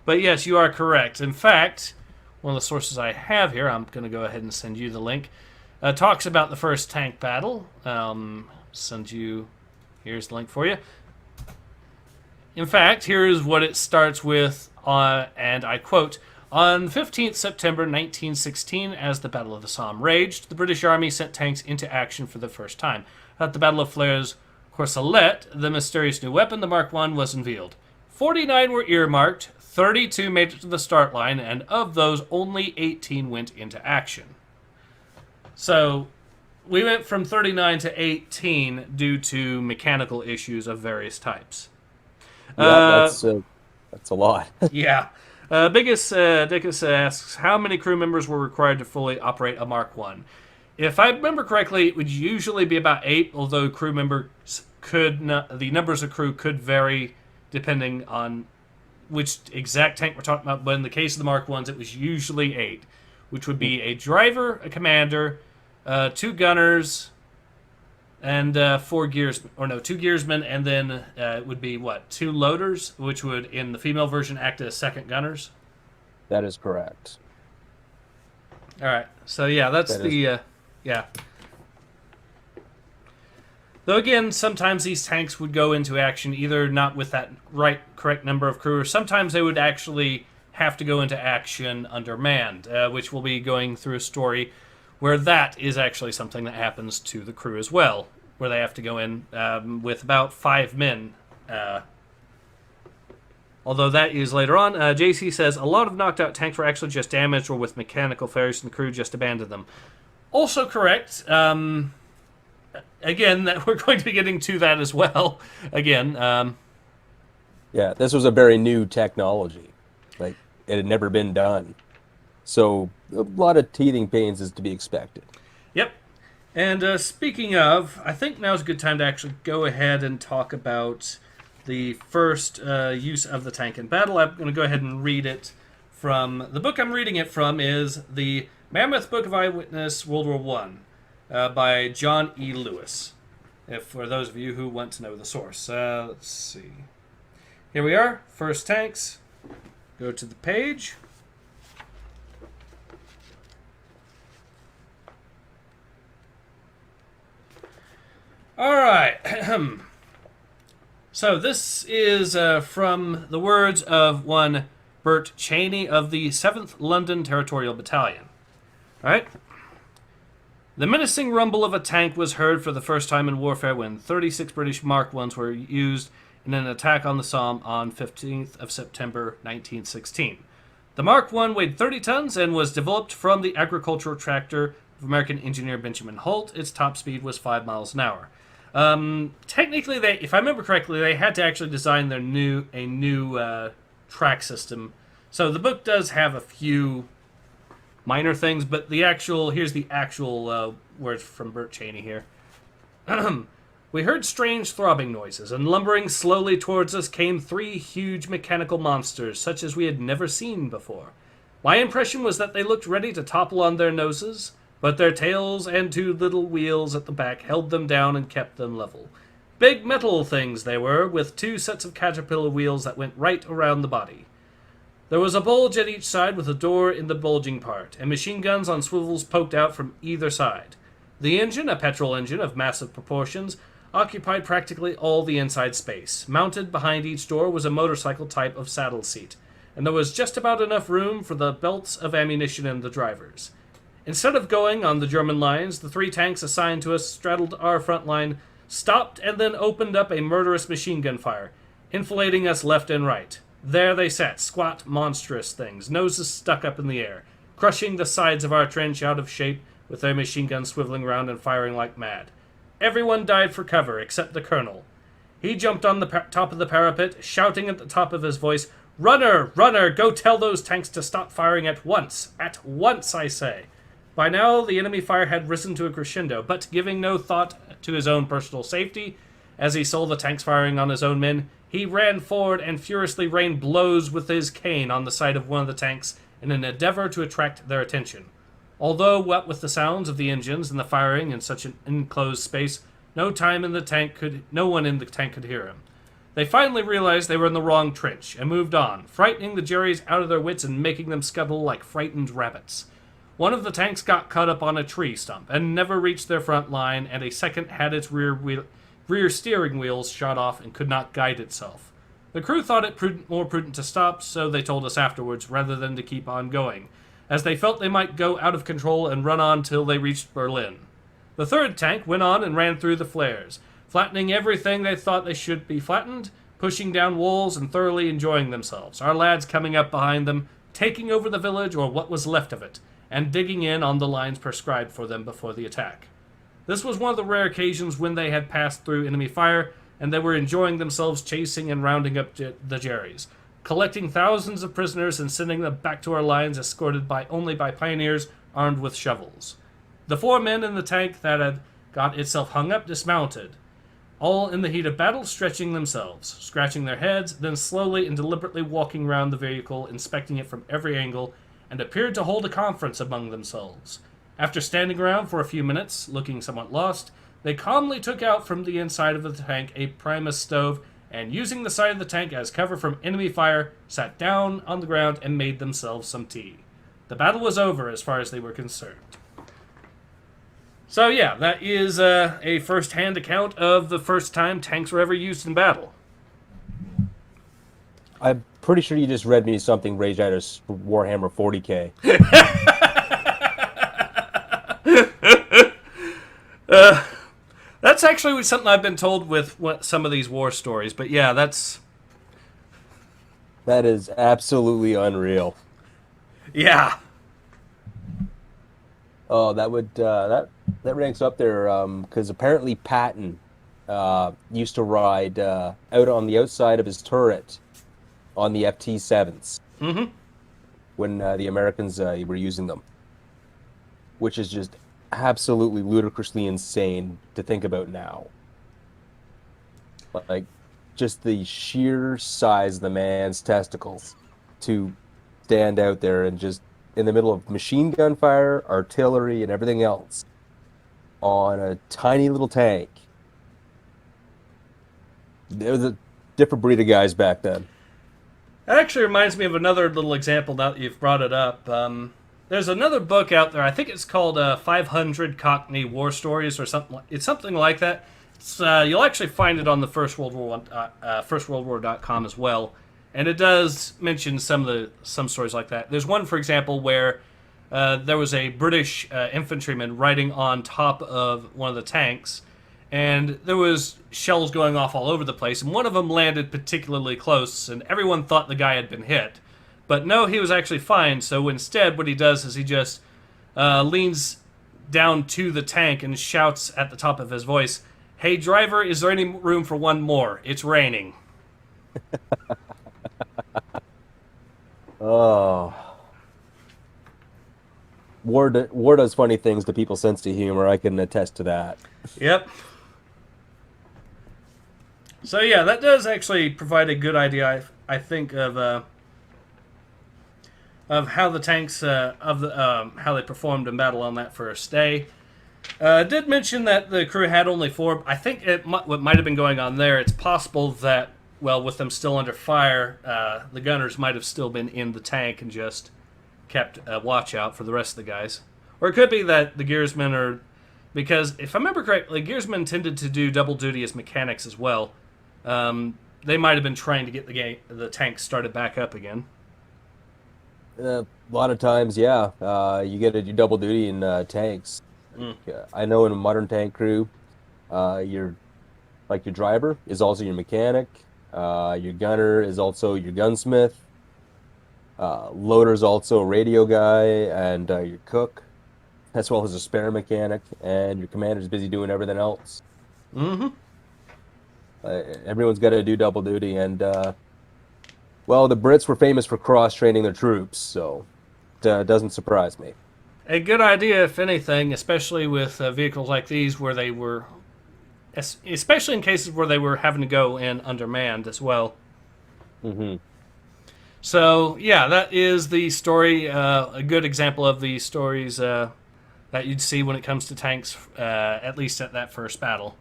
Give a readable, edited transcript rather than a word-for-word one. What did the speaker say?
But yes, you are correct. In fact, one of the sources I have here, I'm going to go ahead and send you the link, talks about the first tank battle. Here's the link for you. In fact, here's what it starts with, and I quote, "On 15th September 1916, as the Battle of the Somme raged, the British Army sent tanks into action for the first time. At the Battle of Flers Courcelette, the mysterious new weapon, the Mark I, was unveiled. 49 were earmarked, 32 made it to the start line, and of those, only 18 went into action." So, we went from 39 to 18 due to mechanical issues of various types. Yeah, that's a lot. Yeah. Dickus asks, how many crew members were required to fully operate a Mark I? If I remember correctly, it would usually be about 8, although crew members the numbers of crew could vary depending on which exact tank we're talking about. But in the case of the Mark I's, it was usually 8, which would be a driver, a commander, 2 gunners, and 2 gearsmen, and then it would be, 2 loaders, which would, in the female version, act as second gunners? That is correct. All right. So, yeah, that's yeah. Though, again, sometimes these tanks would go into action either not with that correct number of crew, or sometimes they would actually have to go into action undermanned, which we'll be going through a story where that is actually something that happens to the crew as well, where they have to go in with about 5 men. Although that is later on. JC says, a lot of knocked out tanks were actually just damaged or with mechanical failures and the crew just abandoned them. Also correct. Again, that we're going to be getting to that as well. Again. Yeah, this was a very new technology. Like, it had never been done. So, a lot of teething pains is to be expected. Yep. And speaking of, I think now's a good time to actually go ahead and talk about the first use of the tank in battle. I'm going to go ahead and read it from... The book I'm reading it from is the Mammoth Book of Eyewitness, World War I, by John E. Lewis, for those of you who want to know the source. Let's see. Here we are. First tanks. Go to the page. All right. So this is from the words of one Bert Cheney of the 7th London Territorial Battalion. All right. The menacing rumble of a tank was heard for the first time in warfare when 36 British Mark I's were used in an attack on the Somme on 15th of September 1916. The Mark I weighed 30 tons and was developed from the agricultural tractor of American engineer Benjamin Holt. Its top speed was 5 miles an hour. Technically, if I remember correctly, they had to actually design a new track system. So the book does have a few minor things, but here's the actual words from Bert Cheney here. We heard strange throbbing noises, and lumbering slowly towards us came 3 huge mechanical monsters, such as we had never seen before. My impression was that they looked ready to topple on their noses, but their tails and 2 little wheels at the back held them down and kept them level. Big metal things they were, with 2 sets of caterpillar wheels that went right around the body. There was a bulge at each side with a door in the bulging part, and machine guns on swivels poked out from either side. The engine, a petrol engine of massive proportions, occupied practically all the inside space. Mounted behind each door was a motorcycle type of saddle seat, and there was just about enough room for the belts of ammunition and the drivers. Instead of going on the German lines, the 3 tanks assigned to us straddled our front line, stopped, and then opened up a murderous machine gun fire, enfilading us left and right. There they sat, squat, monstrous things, noses stuck up in the air, crushing the sides of our trench out of shape with their machine guns swiveling round and firing like mad. Everyone died for cover, except the colonel. He jumped on the top of the parapet, shouting at the top of his voice, "Runner! Runner! Go tell those tanks to stop firing at once! At once, I say!" By now, the enemy fire had risen to a crescendo, but giving no thought to his own personal safety, as he saw the tanks firing on his own men, he ran forward and furiously rained blows with his cane on the side of one of the tanks in an endeavor to attract their attention. Although, what with the sounds of the engines and the firing in such an enclosed space, no one in the tank could hear him. They finally realized they were in the wrong trench and moved on, frightening the Jerries out of their wits and making them scuttle like frightened rabbits. One of the tanks got caught up on a tree stump and never reached their front line, and a second had its rear steering wheels shot off and could not guide itself. The crew thought it more prudent to stop, so they told us afterwards, rather than to keep on going, as they felt they might go out of control and run on till they reached Berlin. The third tank went on and ran through the flares, flattening everything they thought they should be flattened, pushing down walls and thoroughly enjoying themselves, our lads coming up behind them, taking over the village or what was left of it, and digging in on the lines prescribed for them before the attack. This was one of the rare occasions when they had passed through enemy fire, and they were enjoying themselves chasing and rounding up the Jerries, collecting thousands of prisoners and sending them back to our lines escorted only by pioneers armed with shovels. The 4 men in the tank that had got itself hung up dismounted, all in the heat of battle, stretching themselves, scratching their heads, then slowly and deliberately walking round the vehicle, inspecting it from every angle, and appeared to hold a conference among themselves. After standing around for a few minutes, looking somewhat lost, they calmly took out from the inside of the tank a Primus stove, and using the side of the tank as cover from enemy fire, sat down on the ground and made themselves some tea. The battle was over as far as they were concerned. So yeah, that is a first-hand account of the first time tanks were ever used in battle. I'm pretty sure you just read me something rage out of Warhammer 40k. That's actually something I've been told with some of these war stories, but yeah, That is absolutely unreal. Yeah. Oh, that ranks up there because apparently Patton used to ride out on the outside of his turret on the FT-7s when the Americans were using them, which is just absolutely ludicrously insane to think about now. Like, just the sheer size of the man's testicles to stand out there and just in the middle of machine gun fire, artillery, and everything else on a tiny little tank. There was a different breed of guys back then. That actually reminds me of another little example now that you've brought it up. There's another book out there. I think it's called 500 Cockney War Stories or something. It's something like that. You'll actually find it on the firstworldwar.com as well, and it does mention some stories like that. There's one, for example, where there was a British infantryman riding on top of one of the tanks, and there was shells going off all over the place, and one of them landed particularly close, and everyone thought the guy had been hit. But no, he was actually fine, so instead what he does is he just leans down to the tank and shouts at the top of his voice, "Hey driver, is there any room for one more? It's raining." Oh. War does funny things to people's sense of humor. I can attest to that. Yep. So yeah, that does actually provide a good idea, I think, of how the tanks how they performed in battle on that first day. Did mention that the crew had only 4. I think what might have been going on there. It's possible that, well, with them still under fire, the gunners might have still been in the tank and just kept a watch out for the rest of the guys. Or it could be that the gearsmen are, because if I remember correctly, gearsmen tended to do double duty as mechanics as well. They might have been trying to get the tank started back up again. A lot of times, yeah, you get to do double duty in tanks. I know in a modern tank crew, your driver is also your mechanic, your gunner is also your gunsmith, loader's also a radio guy, and your cook, as well as a spare mechanic, and your commander's busy doing everything else. Everyone's got to do double duty, and well, the Brits were famous for cross-training their troops, so it doesn't surprise me. A good idea, if anything, especially with vehicles like these where they were, especially in cases where they were having to go in undermanned as well. So, yeah, that is the story, a good example of the stories that you'd see when it comes to tanks, at least at that first battle.